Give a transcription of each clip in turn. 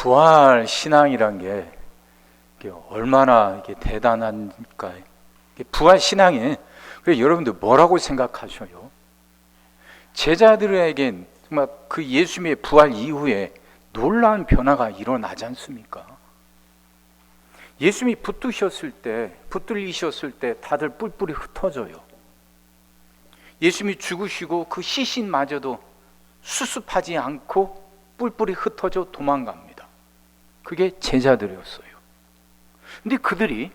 부활 신앙이란 게 얼마나 대단한가. 부활 신앙에 여러분들 뭐라고 생각하셔요? 제자들에겐 정말 그 예수님의 부활 이후에 놀라운 변화가 일어나지 않습니까? 예수님이 붙들리셨을 때 다들 뿔뿔이 흩어져요. 예수님이 죽으시고 그 시신마저도 수습하지 않고 뿔뿔이 흩어져 도망갑니다. 그게 제자들이었어요. 근데 그들이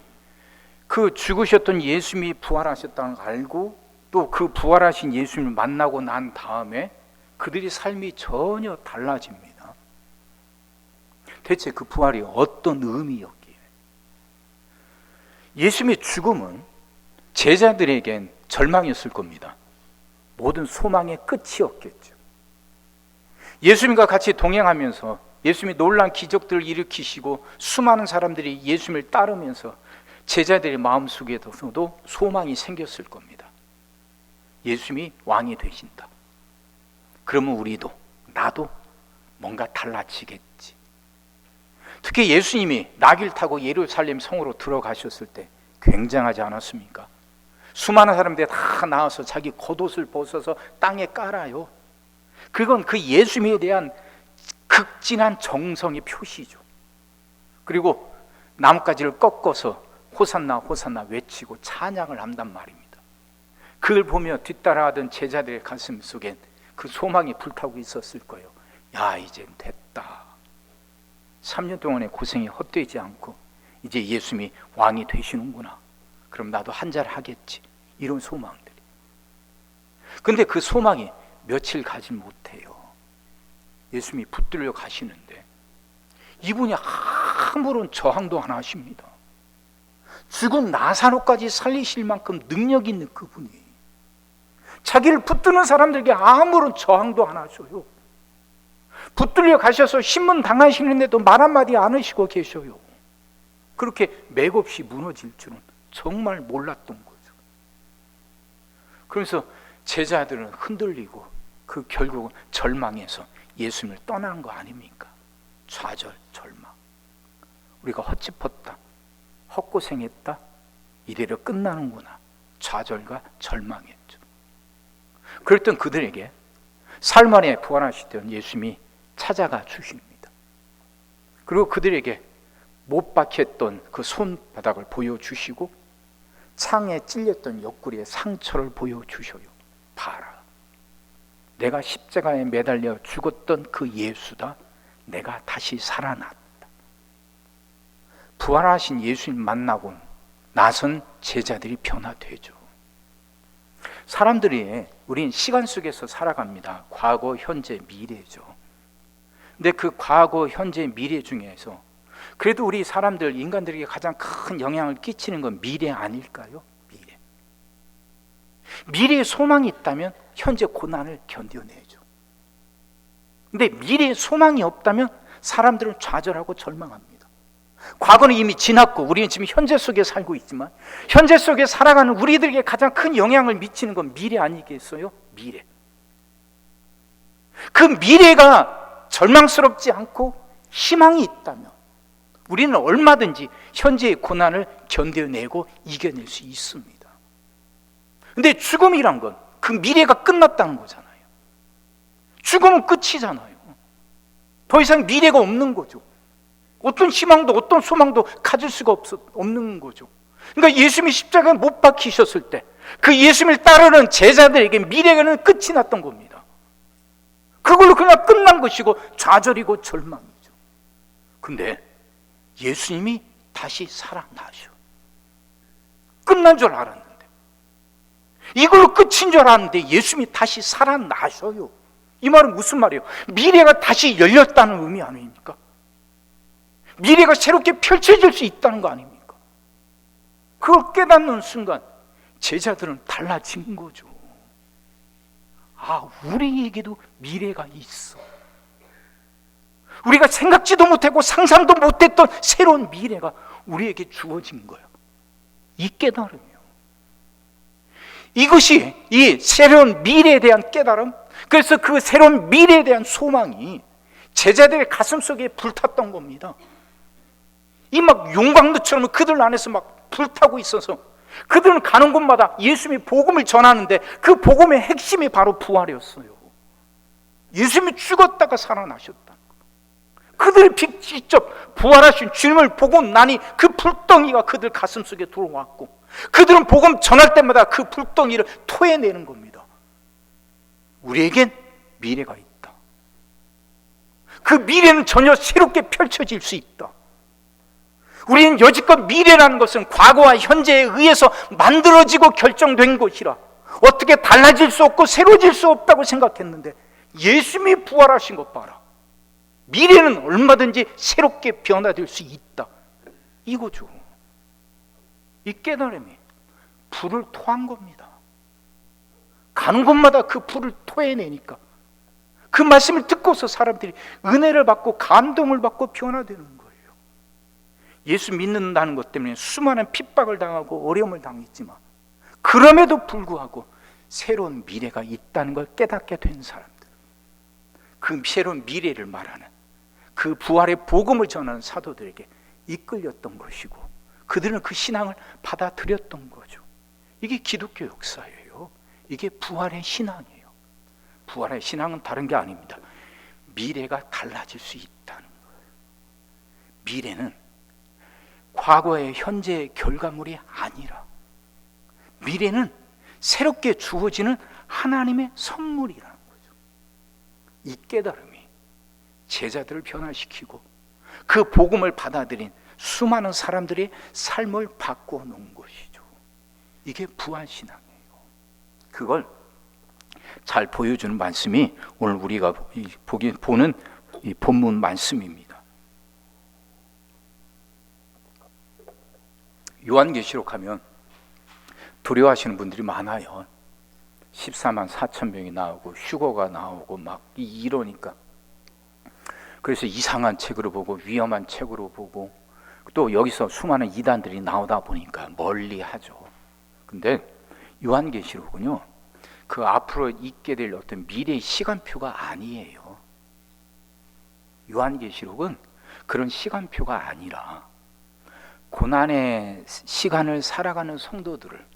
그 죽으셨던 예수님이 부활하셨다는 걸 알고 또 그 부활하신 예수님을 만나고 난 다음에 그들의 삶이 전혀 달라집니다. 대체 그 부활이 어떤 의미였기에? 예수님의 죽음은 제자들에겐 절망이었을 겁니다. 모든 소망의 끝이었겠죠. 예수님과 같이 동행하면서 예수님이 놀라운 기적들을 일으키시고 수많은 사람들이 예수님을 따르면서 제자들의 마음속에서도 소망이 생겼을 겁니다. 예수님이 왕이 되신다. 그러면 우리도, 나도 뭔가 달라지겠지. 특히 예수님이 나귀를 타고 예루살렘 성으로 들어가셨을 때 굉장하지 않았습니까? 수많은 사람들이 다 나와서 자기 겉옷을 벗어서 땅에 깔아요. 그건 그 예수님에 대한 극진한 정성의 표시죠. 그리고 나뭇가지를 꺾어서 호산나 호산나 외치고 찬양을 한단 말입니다. 그걸 보며 뒤따라하던 제자들의 가슴 속엔 그 소망이 불타고 있었을 거예요. 야, 이젠 됐다. 3년 동안의 고생이 헛되지 않고 이제 예수님이 왕이 되시는구나. 그럼 나도 한 잘 하겠지. 이런 소망들이. 근데 그 소망이 며칠 가지 못해요. 예수님이 붙들려 가시는데 이분이 아무런 저항도 안 하십니다. 죽은 나사로까지 살리실 만큼 능력 있는 그분이 자기를 붙드는 사람들에게 아무런 저항도 안 하셔요. 붙들려 가셔서 신문 당하시는데도 말 한마디 안 하시고 계셔요. 그렇게 맥없이 무너질 줄은 정말 몰랐던 거죠. 그래서 제자들은 흔들리고 그 결국은 절망해서 예수님을 떠난 거 아닙니까? 좌절, 절망. 우리가 헛짚었다, 헛고생했다, 이대로 끝나는구나. 좌절과 절망했죠. 그랬던 그들에게 사흘 만에 부활하시던 예수님이 찾아가 주십니다. 그리고 그들에게 못 박혔던 그 손바닥을 보여주시고 창에 찔렸던 옆구리의 상처를 보여주셔요. 봐라, 내가 십자가에 매달려 죽었던 그 예수다. 내가 다시 살아났다. 부활하신 예수님 만나고 나선 제자들이 변화되죠. 사람들이, 우린 시간 속에서 살아갑니다. 과거, 현재, 미래죠. 근데 그 과거, 현재, 미래 중에서 그래도 우리 사람들, 인간들에게 가장 큰 영향을 끼치는 건 미래 아닐까요? 미래. 미래에 소망이 있다면 현재 고난을 견뎌내죠. 근데 미래에 소망이 없다면 사람들은 좌절하고 절망합니다. 과거는 이미 지났고 우리는 지금 현재 속에 살고 있지만 현재 속에 살아가는 우리들에게 가장 큰 영향을 미치는 건 미래 아니겠어요? 미래. 그 미래가 절망스럽지 않고 희망이 있다면 우리는 얼마든지 현재의 고난을 견뎌내고 이겨낼 수 있습니다. 근데 죽음이란 건 그 미래가 끝났다는 거잖아요. 죽음은 끝이잖아요. 더 이상 미래가 없는 거죠. 어떤 희망도 어떤 소망도 가질 수가 없는 거죠. 그러니까 예수님이 십자가에 못 박히셨을 때 그 예수님을 따르는 제자들에게 미래는 끝이 났던 겁니다. 그걸로 그냥 끝난 것이고 좌절이고 절망이죠. 근데 예수님이 다시 살아나셔. 끝난 줄 알았는데, 이걸로 끝인 줄 알았는데 예수님이 다시 살아나셔요. 이 말은 무슨 말이에요? 미래가 다시 열렸다는 의미 아닙니까? 미래가 새롭게 펼쳐질 수 있다는 거 아닙니까? 그걸 깨닫는 순간 제자들은 달라진 거죠. 아, 우리에게도 미래가 있어. 우리가 생각지도 못하고 상상도 못했던 새로운 미래가 우리에게 주어진 거예요. 이 깨달음이요. 이것이 이 새로운 미래에 대한 깨달음, 그래서 그 새로운 미래에 대한 소망이 제자들의 가슴 속에 불탔던 겁니다. 이 막 용광로처럼 그들 안에서 막 불타고 있어서 그들은 가는 곳마다 예수님이 복음을 전하는데 그 복음의 핵심이 바로 부활이었어요. 예수님이 죽었다가 살아나셨다. 그들이 직접 부활하신 주님을 보고 나니 그 불덩이가 그들 가슴 속에 들어왔고 그들은 복음 전할 때마다 그 불덩이를 토해내는 겁니다. 우리에겐 미래가 있다. 그 미래는 전혀 새롭게 펼쳐질 수 있다. 우리는 여지껏 미래라는 것은 과거와 현재에 의해서 만들어지고 결정된 것이라 어떻게 달라질 수 없고 새로워질 수 없다고 생각했는데 예수님이 부활하신 것 봐라. 미래는 얼마든지 새롭게 변화될 수 있다. 이거죠. 이 깨달음이 불을 토한 겁니다. 가는 곳마다 그 불을 토해내니까 그 말씀을 듣고서 사람들이 은혜를 받고 감동을 받고 변화되는 거예요. 예수 믿는다는 것 때문에 수많은 핍박을 당하고 어려움을 당했지만 그럼에도 불구하고 새로운 미래가 있다는 걸 깨닫게 된 사람들, 그 새로운 미래를 말하는 그 부활의 복음을 전하는 사도들에게 이끌렸던 것이고 그들은 그 신앙을 받아들였던 거죠. 이게 기독교 역사예요. 이게 부활의 신앙이에요. 부활의 신앙은 다른 게 아닙니다. 미래가 달라질 수 있다는 거예요. 미래는 과거의 현재의 결과물이 아니라 미래는 새롭게 주어지는 하나님의 선물이라는 거죠. 이 깨달음이 제자들을 변화시키고 그 복음을 받아들인 수많은 사람들의 삶을 바꾸어 놓은 것이죠. 이게 부활신앙이에요. 그걸 잘 보여주는 말씀이 오늘 우리가 보는 이 본문 말씀입니다. 요한계시록 하면 두려워하시는 분들이 많아요. 14만 4천 명이 나오고 휴거가 나오고 막 이러니까 그래서 이상한 책으로 보고 위험한 책으로 보고 또 여기서 수많은 이단들이 나오다 보니까 멀리하죠. 근데 요한계시록은요 그 앞으로 있게 될 어떤 미래의 시간표가 아니에요. 요한계시록은 그런 시간표가 아니라 고난의 시간을 살아가는 성도들을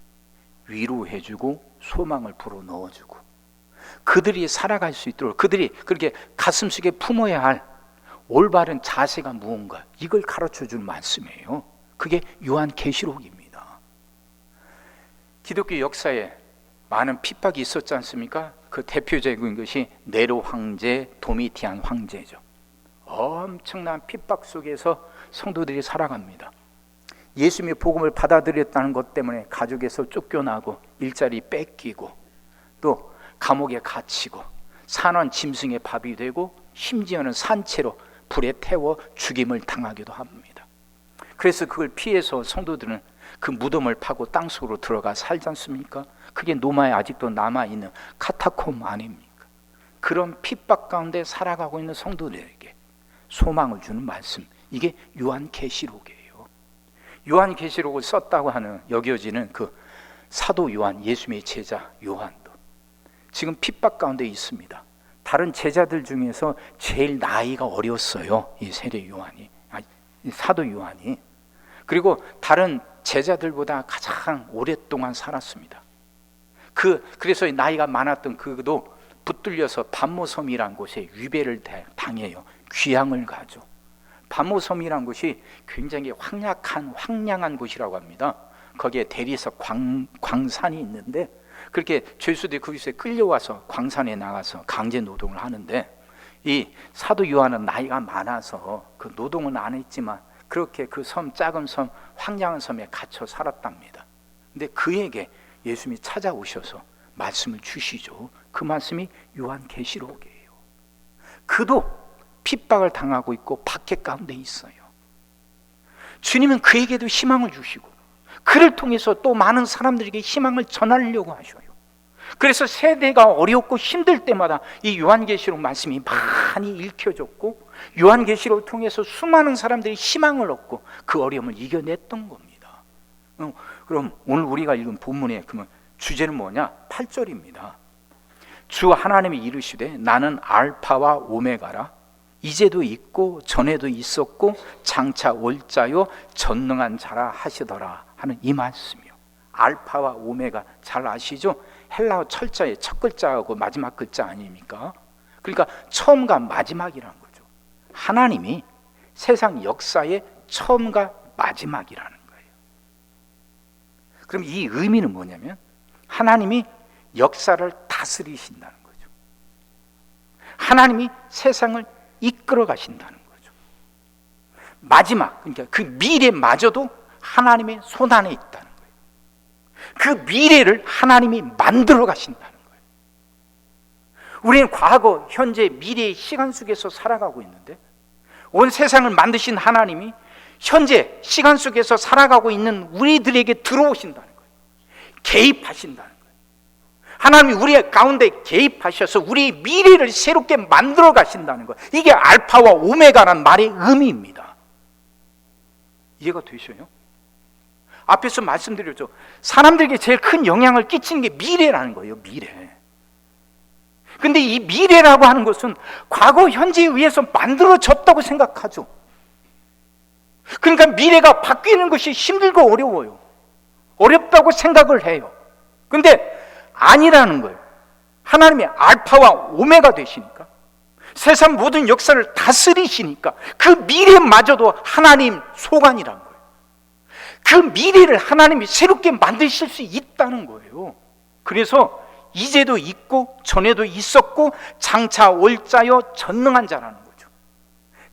위로해주고 소망을 불어넣어주고 그들이 살아갈 수 있도록 그들이 그렇게 가슴속에 품어야 할 올바른 자세가 무언가 이걸 가르쳐주는 말씀이에요. 그게 요한계시록입니다. 기독교 역사에 많은 핍박이 있었지 않습니까? 그 대표적인 것이 네로 황제, 도미티안 황제죠. 엄청난 핍박 속에서 성도들이 살아갑니다. 예수님의 복음을 받아들였다는 것 때문에 가족에서 쫓겨나고 일자리 뺏기고 또 감옥에 갇히고 산원 짐승의 밥이 되고 심지어는 산채로 불에 태워 죽임을 당하기도 합니다. 그래서 그걸 피해서 성도들은 그 무덤을 파고 땅속으로 들어가 살지 않습니까? 그게 로마에 아직도 남아있는 카타콤 아닙니까? 그런 핍박 가운데 살아가고 있는 성도들에게 소망을 주는 말씀, 이게 요한계시록이에요. 요한계시록을 썼다고 하는 여겨지는 그 사도 요한, 예수님의 제자 요한도 지금 핍박 가운데 있습니다. 다른 제자들 중에서 제일 나이가 어렸어요. 이 세례 요한이, 이 사도 요한이. 그리고 다른 제자들보다 가장 오랫동안 살았습니다. 그래서 나이가 많았던 그도 붙들려서 반모섬이라는 곳에 위배를 당해요. 귀양을 가죠. 반모섬이라는 곳이 굉장히 황량한 곳이라고 합니다. 거기에 대리석 광산이 있는데 그렇게 죄수들이 거기서 끌려와서 광산에 나가서 강제 노동을 하는데 이 사도 요한은 나이가 많아서 그 노동은 안 했지만 그렇게 그 섬, 작은 섬, 황량한 섬에 갇혀 살았답니다. 근데 그에게 예수님이 찾아오셔서 말씀을 주시죠. 그 말씀이 요한계시록이에요. 그도 핍박을 당하고 있고 박해 가운데 있어요. 주님은 그에게도 희망을 주시고 그를 통해서 또 많은 사람들에게 희망을 전하려고 하셔요. 그래서 세대가 어렵고 힘들 때마다 이 요한계시록 말씀이 많이 읽혀졌고 요한계시록을 통해서 수많은 사람들이 희망을 얻고 그 어려움을 이겨냈던 겁니다. 그럼 오늘 우리가 읽은 본문의 그러면 주제는 뭐냐? 8절입니다. 주 하나님이 이르시되 나는 알파와 오메가라 이제도 있고 전에도 있었고 장차 올 자요 전능한 자라 하시더라 하는 이 말씀이요. 알파와 오메가 잘 아시죠? 헬라어 철자의 첫 글자하고 마지막 글자 아닙니까? 그러니까 처음과 마지막이라는 거죠. 하나님이 세상 역사의 처음과 마지막이라는 거예요. 그럼 이 의미는 뭐냐면 하나님이 역사를 다스리신다는 거죠. 하나님이 세상을 이끌어 가신다는 거죠. 마지막, 그러니까 그 미래마저도 하나님의 손안에 있다는 거예요. 그 미래를 하나님이 만들어 가신다는 거예요. 우리는 과거, 현재, 미래의 시간 속에서 살아가고 있는데 온 세상을 만드신 하나님이 현재 시간 속에서 살아가고 있는 우리들에게 들어오신다는 거예요. 개입하신다는 거예요. 하나님이 우리 가운데 개입하셔서 우리의 미래를 새롭게 만들어 가신다는 거예요. 이게 알파와 오메가라는 말의 의미입니다. 이해가 되셔요? 앞에서 말씀드렸죠. 사람들에게 제일 큰 영향을 끼치는 게 미래라는 거예요. 미래. 근데 이 미래라고 하는 것은 과거, 현재에 의해서 만들어졌다고 생각하죠. 그러니까 미래가 바뀌는 것이 힘들고 어려워요. 어렵다고 생각을 해요. 근데 아니라는 거예요. 하나님이 알파와 오메가 되시니까, 세상 모든 역사를 다스리시니까 그 미래마저도 하나님 소관이라는 거예요. 그 미래를 하나님이 새롭게 만드실 수 있다는 거예요. 그래서 이제도 있고 전에도 있었고 장차 올 자요 전능한 자라는 거죠.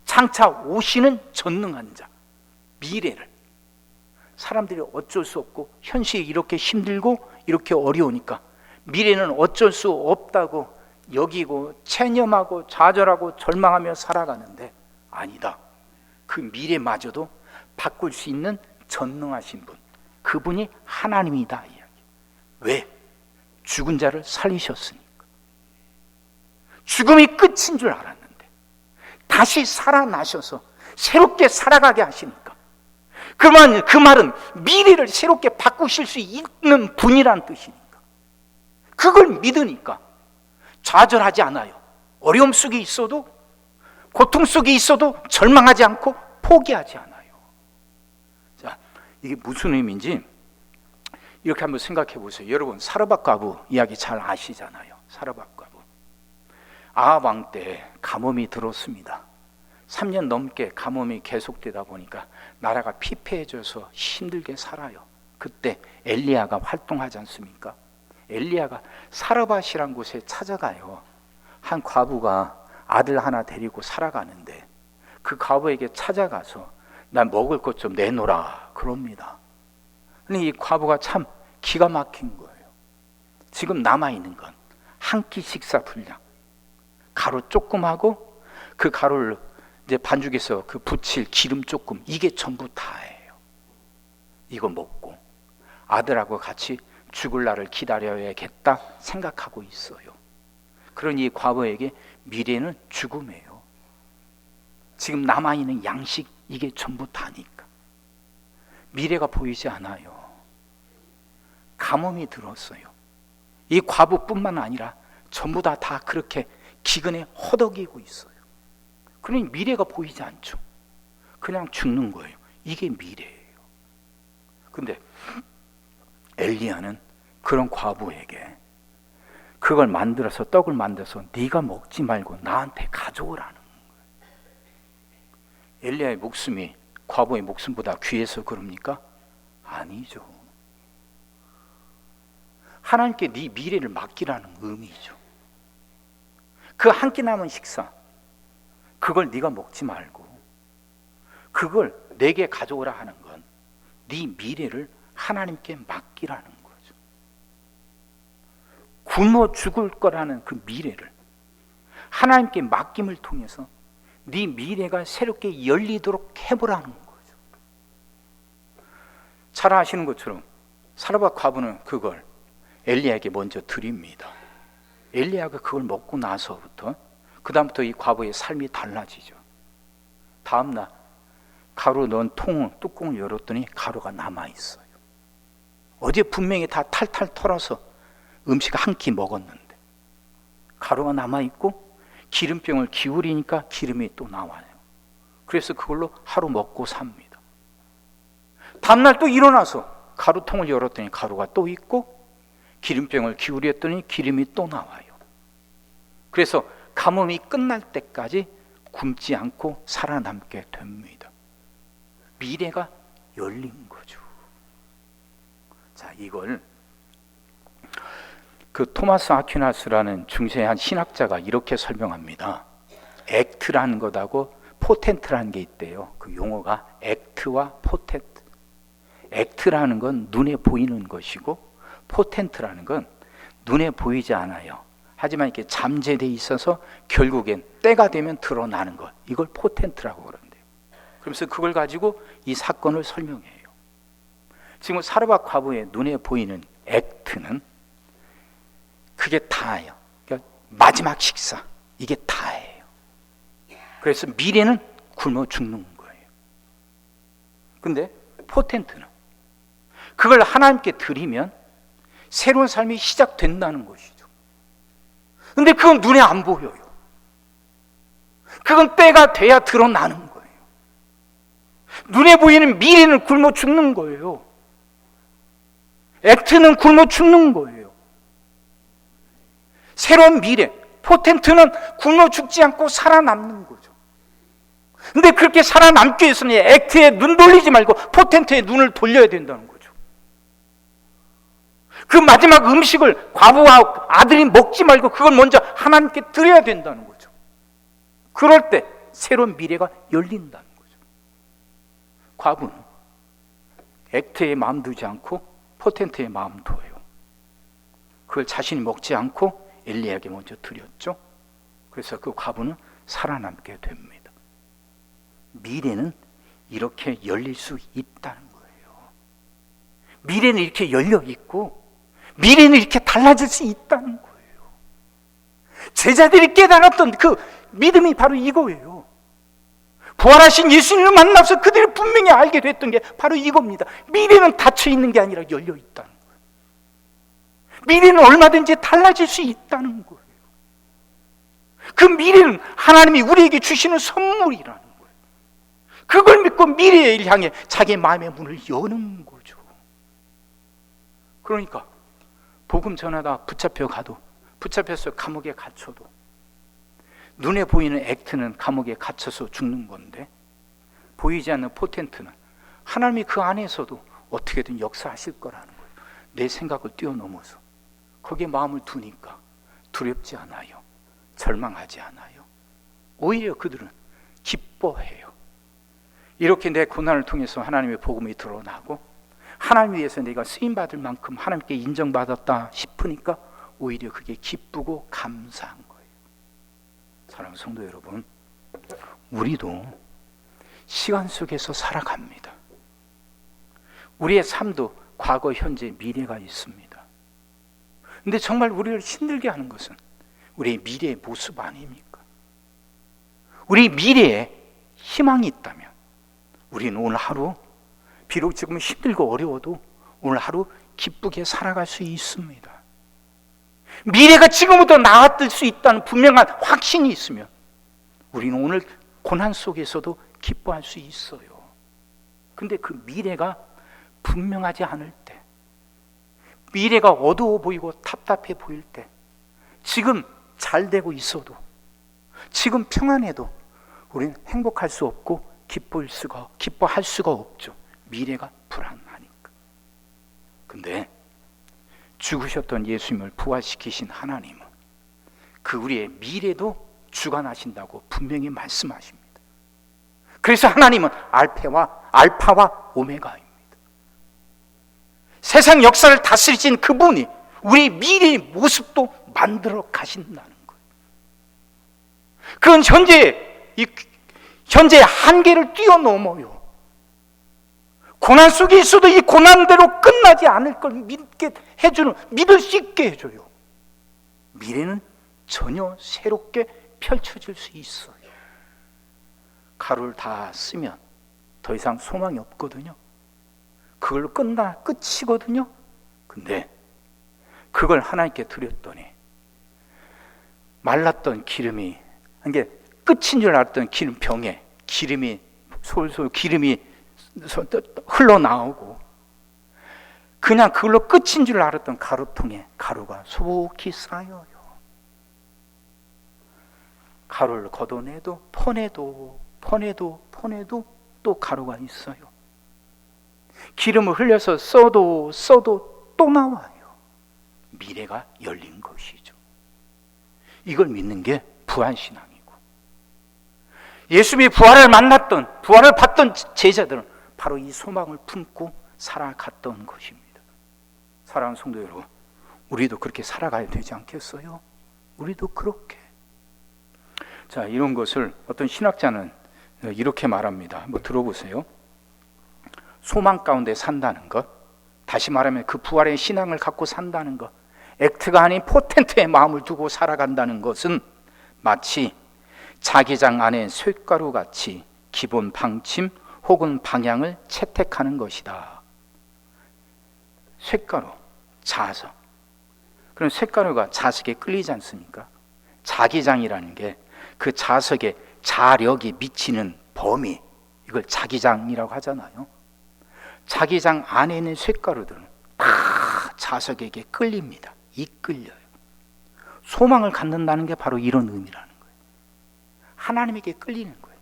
장차 오시는 전능한 자, 미래를. 사람들이 어쩔 수 없고 현실이 이렇게 힘들고 이렇게 어려우니까 미래는 어쩔 수 없다고 여기고 체념하고 좌절하고 절망하며 살아가는데, 아니다. 그 미래마저도 바꿀 수 있는 전능하신 분, 그분이 하나님이다 이야기. 왜? 죽은 자를 살리셨으니까. 죽음이 끝인 줄 알았는데 다시 살아나셔서 새롭게 살아가게 하시니까, 그 말은 미래를 새롭게 바꾸실 수 있는 분이란 뜻이니까, 그걸 믿으니까 좌절하지 않아요. 어려움 속에 있어도, 고통 속에 있어도 절망하지 않고 포기하지 않아요. 자, 이게 무슨 의미인지 이렇게 한번 생각해 보세요. 여러분, 사르밧 과부 이야기 잘 아시잖아요. 사르밧 과부. 아합 왕 때 가뭄이 들었습니다. 3년 넘게 가뭄이 계속되다 보니까 나라가 피폐해져서 힘들게 살아요. 그때 엘리야가 활동하지 않습니까? 엘리야가 사르밧이란 곳에 찾아가요. 한 과부가 아들 하나 데리고 살아가는데 그 과부에게 찾아가서 난 먹을 것 좀 내놓으라 그럽니다. 근데 이 과부가 참 기가 막힌 거예요. 지금 남아있는 건 한 끼 식사 분량, 가루 조금 하고 그 가루를 이제 반죽해서 그 부칠 기름 조금, 이게 전부 다예요. 이거 먹고 아들하고 같이 죽을 날을 기다려야겠다 생각하고 있어요. 그러니 이 과부에게 미래는 죽음이에요. 지금 남아있는 양식, 이게 전부 다니까 미래가 보이지 않아요. 가뭄이 들었어요. 이 과부뿐만 아니라 전부 다 그렇게 기근에 허덕이고 있어요. 그러니 미래가 보이지 않죠. 그냥 죽는 거예요. 이게 미래예요. 근데 엘리야는 그런 과부에게 그걸 만들어서, 떡을 만들어서 네가 먹지 말고 나한테 가져오라는 거예요. 엘리야의 목숨이 과부의 목숨보다 귀해서 그럽니까? 아니죠. 하나님께 네 미래를 맡기라는 의미죠. 그 한 끼 남은 식사, 그걸 네가 먹지 말고 그걸 내게 가져오라 하는 건 네 미래를 하나님께 맡기라는 거죠. 굶어 죽을 거라는 그 미래를 하나님께 맡김을 통해서 네 미래가 새롭게 열리도록 해보라는 거죠. 잘 아시는 것처럼 사르밧 과부는 그걸 엘리야에게 먼저 드립니다. 엘리야가 그걸 먹고 나서부터 그다음부터 이 과부의 삶이 달라지죠. 다음날 가루 넣은 뚜껑을 열었더니 가루가 남아있어요. 어제 분명히 다 탈탈 털어서 음식 한 끼 먹었는데 가루가 남아있고 기름병을 기울이니까 기름이 또 나와요. 그래서 그걸로 하루 먹고 삽니다. 다음날 또 일어나서 가루통을 열었더니 가루가 또 있고, 기름병을 기울였더니 기름이 또 나와요. 그래서 가뭄이 끝날 때까지 굶지 않고 살아남게 됩니다. 미래가 열린 거죠. 자, 이걸 그 토마스 아퀴나스라는 중세한 신학자가 이렇게 설명합니다. 액트라는 것하고 포텐트라는 게 있대요. 그 용어가 액트와 포텐트. 액트라는 건 눈에 보이는 것이고, 포텐트라는 건 눈에 보이지 않아요. 하지만 이렇게 잠재되어 있어서 결국엔 때가 되면 드러나는 것. 이걸 포텐트라고 그런대요. 그러면서 그걸 가지고 이 사건을 설명해요. 지금 사르밧 과부의 눈에 보이는 액트는 그게 다예요. 그러니까 마지막 식사, 이게 다예요. 그래서 미래는 굶어 죽는 거예요. 근데 포텐트는 그걸 하나님께 드리면 새로운 삶이 시작된다는 것이죠. 근데 그건 눈에 안 보여요. 그건 때가 돼야 드러나는 거예요. 눈에 보이는 미래는 굶어 죽는 거예요. 액트는 굶어 죽는 거예요. 새로운 미래, 포텐트는 굶어 죽지 않고 살아남는 거죠. 근데 그렇게 살아남기 위해서는 액트에 눈 돌리지 말고 포텐트에 눈을 돌려야 된다는 거죠. 그 마지막 음식을 과부와 아들이 먹지 말고 그걸 먼저 하나님께 드려야 된다는 거죠. 그럴 때 새로운 미래가 열린다는 거죠. 과부는 액트에 마음 두지 않고 포텐트에 마음 둬요. 그걸 자신이 먹지 않고 엘리야에게 먼저 드렸죠. 그래서 그 과부는 살아남게 됩니다. 미래는 이렇게 열릴 수 있다는 거예요. 미래는 이렇게 열려 있고, 미래는 이렇게 달라질 수 있다는 거예요. 제자들이 깨달았던 그 믿음이 바로 이거예요. 부활하신 예수님을 만나서 그들이 분명히 알게 됐던 게 바로 이겁니다. 미래는 닫혀 있는 게 아니라 열려 있다는 거예요. 미래는 얼마든지 달라질 수 있다는 거예요. 그 미래는 하나님이 우리에게 주시는 선물이라는 거예요. 그걸 믿고 미래를 향해 자기의 마음의 문을 여는 거죠. 그러니까 복음 전하다 붙잡혀서 감옥에 갇혀도 눈에 보이는 액트는 감옥에 갇혀서 죽는 건데, 보이지 않는 포텐트는 하나님이 그 안에서도 어떻게든 역사하실 거라는 거예요. 내 생각을 뛰어넘어서 거기에 마음을 두니까 두렵지 않아요. 절망하지 않아요. 오히려 그들은 기뻐해요. 이렇게 내 고난을 통해서 하나님의 복음이 드러나고 하나님 위해서 내가 쓰임받을 만큼 하나님께 인정받았다 싶으니까 오히려 그게 기쁘고 감사한 거예요. 사랑하는 성도 여러분, 우리도 시간 속에서 살아갑니다. 우리의 삶도 과거, 현재, 미래가 있습니다. 근데 정말 우리를 힘들게 하는 것은 우리의 미래의 모습 아닙니까? 우리 미래에 희망이 있다면 우리는 오늘 하루, 비록 지금 힘들고 어려워도 오늘 하루 기쁘게 살아갈 수 있습니다. 미래가 지금부터 나아질 수 있다는 분명한 확신이 있으면 우리는 오늘 고난 속에서도 기뻐할 수 있어요. 근데 그 미래가 분명하지 않을 때, 미래가 어두워 보이고 답답해 보일 때, 지금 잘 되고 있어도, 지금 평안해도 우리는 행복할 수 없고 기뻐할 수가 없죠. 미래가 불안하니까. 근데 죽으셨던 예수님을 부활시키신 하나님은 그 우리의 미래도 주관하신다고 분명히 말씀하십니다. 그래서 하나님은 알파와 오메가입니다. 세상 역사를 다스리신 그분이 우리 미래의 모습도 만들어 가신다는 거예요. 그건 현재의 한계를 뛰어넘어요. 고난 속에 있어도 이 고난대로 끝나지 않을 걸 믿을 수 있게 해줘요. 미래는 전혀 새롭게 펼쳐질 수 있어요. 가루를 다 쓰면 더 이상 소망이 없거든요. 그걸로 끝이거든요. 근데 그걸 하나님께 드렸더니 말랐던 기름이 이게 끝인 줄 알았던 기름병에 기름이 솔솔 흘러나오고, 그냥 그걸로 끝인 줄 알았던 가루통에 가루가 속히 쌓여요. 가루를 걷어내도 퍼내도 또 가루가 있어요. 기름을 흘려서 써도 또 나와요. 미래가 열린 것이죠. 이걸 믿는 게 부활신앙이고, 예수님이 부활을 받던 제자들은 바로 이 소망을 품고 살아갔던 것입니다. 사랑하는 성도 여러분, 우리도 그렇게 살아가야 되지 않겠어요? 우리도 그렇게. 자, 이런 것을 어떤 신학자는 이렇게 말합니다. 한번 들어보세요. 소망 가운데 산다는 것, 다시 말하면 그 부활의 신앙을 갖고 산다는 것, 액트가 아닌 포텐트의 마음을 두고 살아간다는 것은 마치 자기장 안에 쇳가루 같이 기본 방침 혹은 방향을 채택하는 것이다. 쇳가루, 자석. 그럼 쇳가루가 자석에 끌리지 않습니까? 자기장이라는 게 그 자석에 자력이 미치는 범위, 이걸 자기장이라고 하잖아요. 자기장 안에 있는 쇳가루들은 다 자석에게 끌립니다. 이끌려요. 소망을 갖는다는 게 바로 이런 의미라는 거예요. 하나님에게 끌리는 거예요.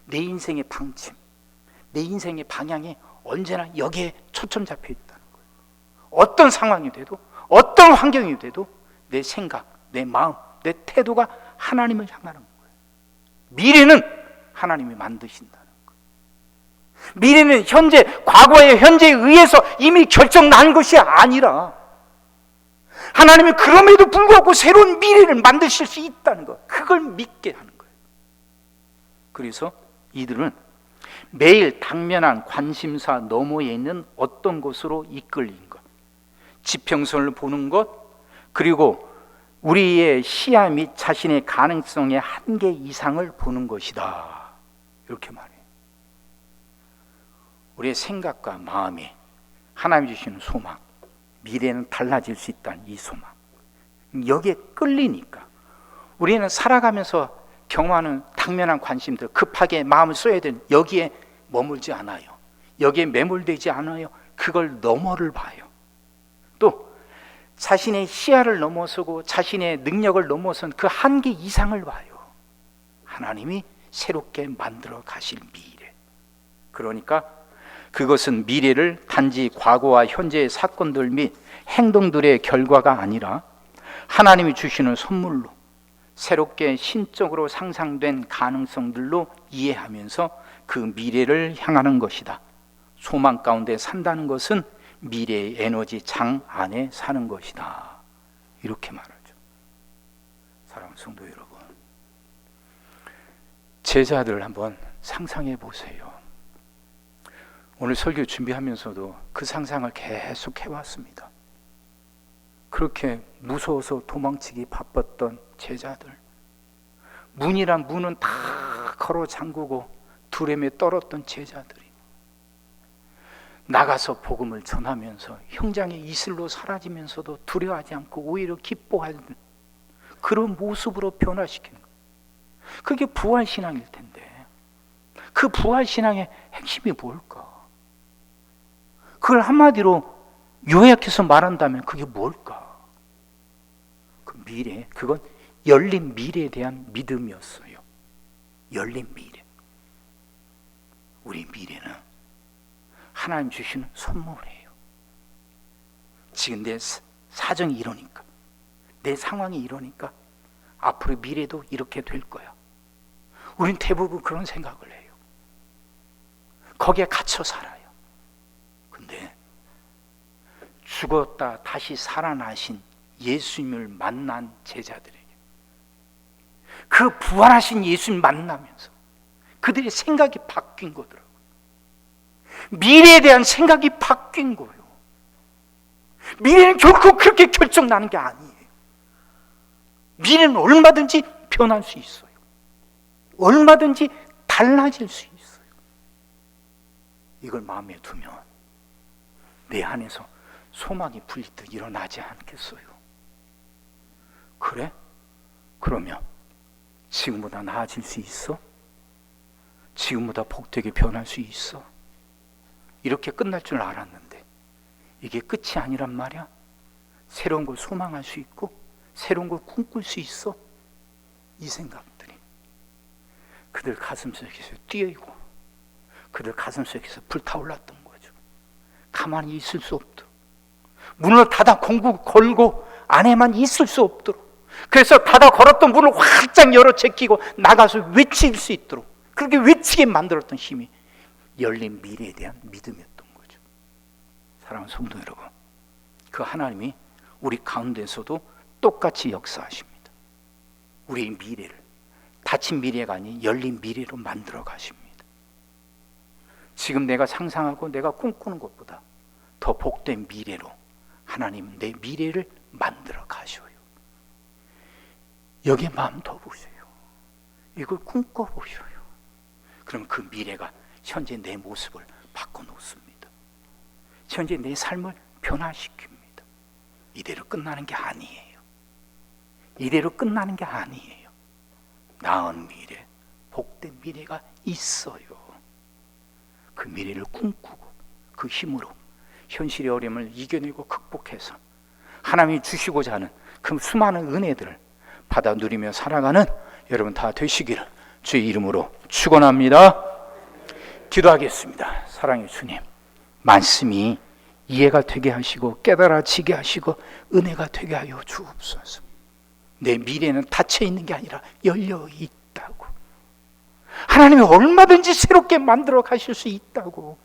내 인생의 방침, 내 인생의 방향이 언제나 여기에 초점 잡혀 있다는 거예요. 어떤 상황이 돼도, 어떤 환경이 돼도 내 생각, 내 마음, 내 태도가 하나님을 향하는 거예요. 미래는 하나님이 만드신다는 거예요. 미래는 과거의 현재에 의해서 이미 결정난 것이 아니라 하나님은 그럼에도 불구하고 새로운 미래를 만드실 수 있다는 것, 그걸 믿게 하는 거예요. 그래서 이들은 매일 당면한 관심사 너머에 있는 어떤 것으로 이끌린 것, 지평선을 보는 것, 그리고 우리의 시야 및 자신의 가능성의 한계 이상을 보는 것이다. 이렇게 말해요. 우리의 생각과 마음이 하나님이 주시는 소망, 미래는 달라질 수 있다는 이 소망, 여기에 끌리니까 우리는 살아가면서 경험하는 당면한 관심들, 급하게 마음을 써야 되는, 여기에 머물지 않아요. 여기에 매몰되지 않아요. 그걸 너머를 봐요. 또 자신의 시야를 넘어서고 자신의 능력을 넘어선 그 한계 이상을 봐요. 하나님이 새롭게 만들어 가실 미래. 그러니까 그것은 미래를 단지 과거와 현재의 사건들 및 행동들의 결과가 아니라 하나님이 주시는 선물로 새롭게 신적으로 상상된 가능성들로 이해하면서 그 미래를 향하는 것이다. 소망 가운데 산다는 것은 미래의 에너지 장 안에 사는 것이다. 이렇게 말하죠. 사랑하는 성도 여러분, 제자들을 한번 상상해 보세요. 오늘 설교 준비하면서도 그 상상을 계속 해왔습니다. 그렇게 무서워서 도망치기 바빴던 제자들, 문이란 문은 다 걸어 잠그고 두려움에 떨었던 제자들이 나가서 복음을 전하면서 형장의 이슬로 사라지면서도 두려워하지 않고 오히려 기뻐하는 그런 모습으로 변화시키는 거예요. 그게 부활신앙일 텐데, 그 부활신앙의 핵심이 뭘까? 그걸 한마디로 요약해서 말한다면 그게 뭘까? 그 미래, 그건 열린 미래에 대한 믿음이었어요. 열린 미래. 우리 미래는 하나님 주시는 선물이에요. 지금 내 사정이 이러니까, 내 상황이 이러니까 앞으로 미래도 이렇게 될 거야. 우린 대부분 그런 생각을 해요. 거기에 갇혀 살아요. 근데 죽었다 다시 살아나신 예수님을 만난 제자들에게, 그 부활하신 예수님 만나면서 그들의 생각이 바뀐 거더라고요. 미래에 대한 생각이 바뀐 거예요. 미래는 결코 그렇게 결정나는 게 아니에요. 미래는 얼마든지 변할 수 있어요. 얼마든지 달라질 수 있어요. 이걸 마음에 두면 내 안에서 소망이 불리듯 일어나지 않겠어요? 그래? 그러면 지금보다 나아질 수 있어? 지금보다 복되게 변할 수 있어? 이렇게 끝날 줄 알았는데 이게 끝이 아니란 말이야. 새로운 걸 소망할 수 있고 새로운 걸 꿈꿀 수 있어. 이 생각들이 그들 가슴속에서 뛰어있고 그들 가슴속에서 불타올랐던 거죠. 가만히 있을 수 없도록, 문을 닫아 공구 걸고 안에만 있을 수 없도록, 그래서 닫아 걸었던 문을 활짝 열어 제끼고 나가서 외칠 수 있도록 그렇게 외치게 만들었던 힘이 열린 미래에 대한 믿음이었던 거죠. 사랑하는 성도 여러분, 그 하나님이 우리 가운데서도 똑같이 역사하십니다. 우리의 미래를 닫힌 미래가 아닌 열린 미래로 만들어 가십니다. 지금 내가 상상하고 내가 꿈꾸는 것보다 더 복된 미래로 하나님은 내 미래를 만들어 가셔요. 여기에 마음 더 보세요. 이걸 꿈꿔 보셔요. 그럼 그 미래가 현재 내 모습을 바꿔놓습니다. 현재 내 삶을 변화시킵니다. 이대로 끝나는 게 아니에요. 이대로 끝나는 게 아니에요. 나은 미래, 복된 미래가 있어요. 그 미래를 꿈꾸고 그 힘으로 현실의 어려움을 이겨내고 극복해서 하나님이 주시고자 하는 그 수많은 은혜들을 받아 누리며 살아가는 여러분 다 되시기를 주의 이름으로 축원합니다. 기도하겠습니다. 사랑의 주님, 말씀이 이해가 되게 하시고 깨달아지게 하시고 은혜가 되게 하여 주옵소서. 내 미래는 닫혀 있는 게 아니라 열려 있다고. 하나님이 얼마든지 새롭게 만들어 가실 수 있다고.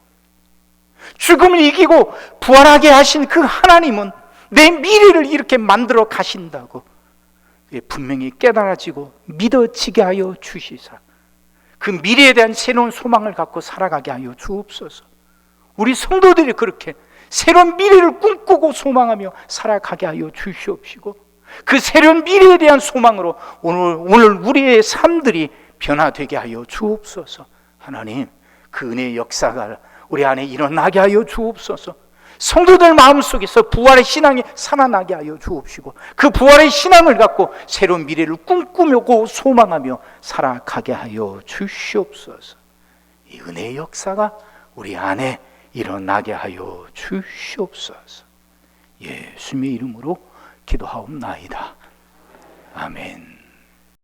죽음을 이기고 부활하게 하신 그 하나님은 내 미래를 이렇게 만들어 가신다고 분명히 깨달아지고 믿어지게 하여 주시사 그 미래에 대한 새로운 소망을 갖고 살아가게 하여 주옵소서. 우리 성도들이 그렇게 새로운 미래를 꿈꾸고 소망하며 살아가게 하여 주시옵시고 그 새로운 미래에 대한 소망으로 오늘 우리의 삶들이 변화되게 하여 주옵소서. 하나님, 그 은혜의 역사가 우리 안에 일어나게 하여 주옵소서. 성도들 마음속에서 부활의 신앙이 살아나게 하여 주옵시고 그 부활의 신앙을 갖고 새로운 미래를 꿈꾸며 소망하며 살아가게 하여 주시옵소서. 이 은혜의 역사가 우리 안에 일어나게 하여 주시옵소서. 예수님의 이름으로 기도하옵나이다. 아멘.